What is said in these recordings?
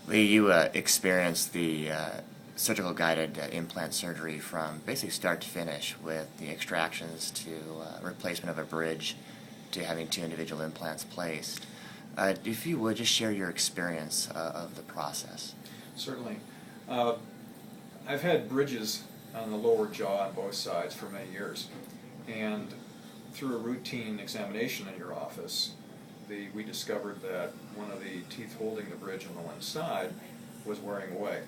Lee, you experienced the surgical guided implant surgery from basically start to finish, with the extractions to replacement of a bridge to having two individual implants placed. If you would, just share your experience of the process. Certainly. I've had bridges on the lower jaw on both sides for many years, and through a routine examination in your office, we discovered that one of the teeth holding the bridge on the one side was wearing away.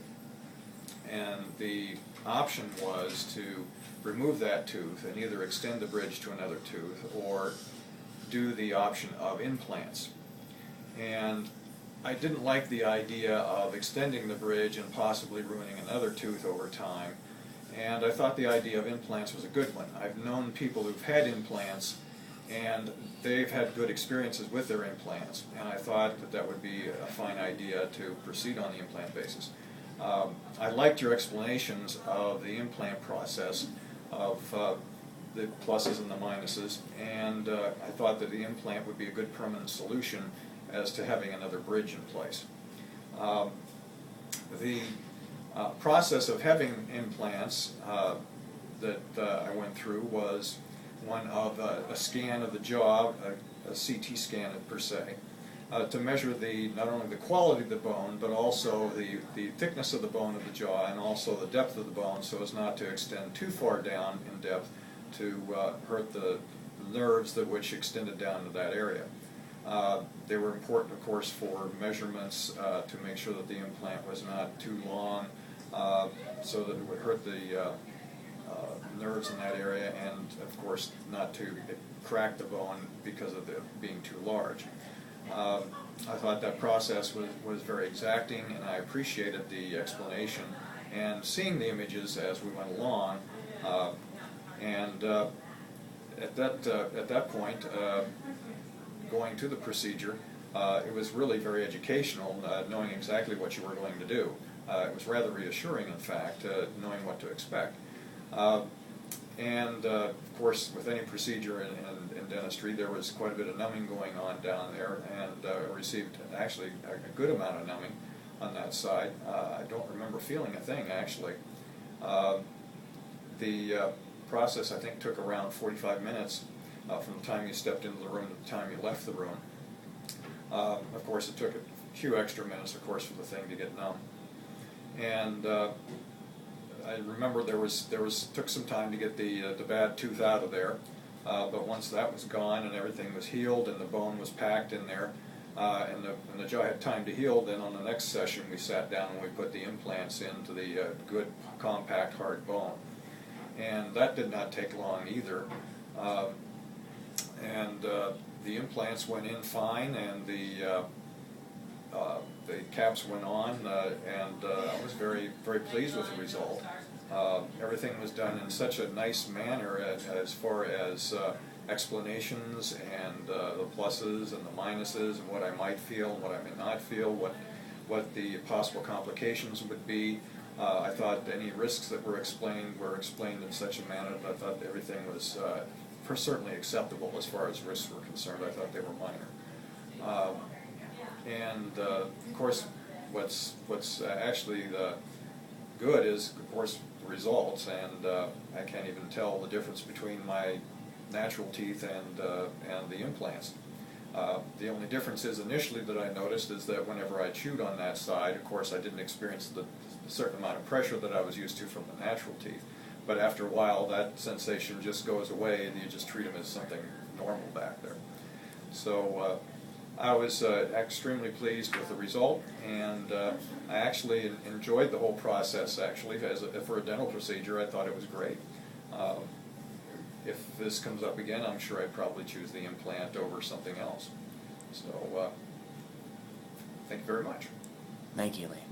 And the option was to remove that tooth and either extend the bridge to another tooth or do the option of implants. And I didn't like the idea of extending the bridge and possibly ruining another tooth over time, and I thought the idea of implants was a good one. I've known people who've had implants and they've had good experiences with their implants, and I thought that that would be a fine idea to proceed on the implant basis. I liked your explanations of the implant process, of the pluses and the minuses, and I thought that the implant would be a good permanent solution as to having another bridge in place. The process of having implants that I went through was one of a scan of the jaw, a CT scan per se, to measure not only the quality of the bone, but also the thickness of the bone of the jaw, and also the depth of the bone, so as not to extend too far down in depth to hurt the nerves which extended down to that area. They were important, of course, for measurements to make sure that the implant was not too long, so that it would hurt the nerves in that area, and of course not to crack the bone because of it being too large. I thought that process was very exacting, and I appreciated the explanation and seeing the images as we went along. At that point, going to the procedure, it was really very educational, knowing exactly what you were going to do. It was rather reassuring, in fact, knowing what to expect. Of course, with any procedure in dentistry, there was quite a bit of numbing going on down there, and I received actually a good amount of numbing on that side. I don't remember feeling a thing, actually. The process, I think, took around 45 minutes from the time you stepped into the room to the time you left the room. Of course, it took a few extra minutes, of course, for the thing to get numb. And I remember took some time to get the bad tooth out of there, but once that was gone and everything was healed and the bone was packed in there, and the jaw had time to heal, then on the next session we sat down and we put the implants into the good, compact, hard bone. And that did not take long either. The implants went in fine, and the caps went on, and I was very, very pleased with the result. Everything was done in such a nice manner as far as explanations and the pluses and the minuses, and what I might feel and what I may not feel, what the possible complications would be. I thought any risks that were explained in such a manner that I thought everything was certainly acceptable as far as risks were concerned. I thought they were minor. Of course, what's actually good is, of course, the results, and I can't even tell the difference between my natural teeth and the implants. The only difference is initially that I noticed is that whenever I chewed on that side, of course, I didn't experience the certain amount of pressure that I was used to from the natural teeth. But after a while, that sensation just goes away, and you just treat them as something normal back there. So I was extremely pleased with the result, and I actually enjoyed the whole process. Actually, for a dental procedure, I thought it was great. If this comes up again, I'm sure I'd probably choose the implant over something else. So thank you very much. Thank you, Lee.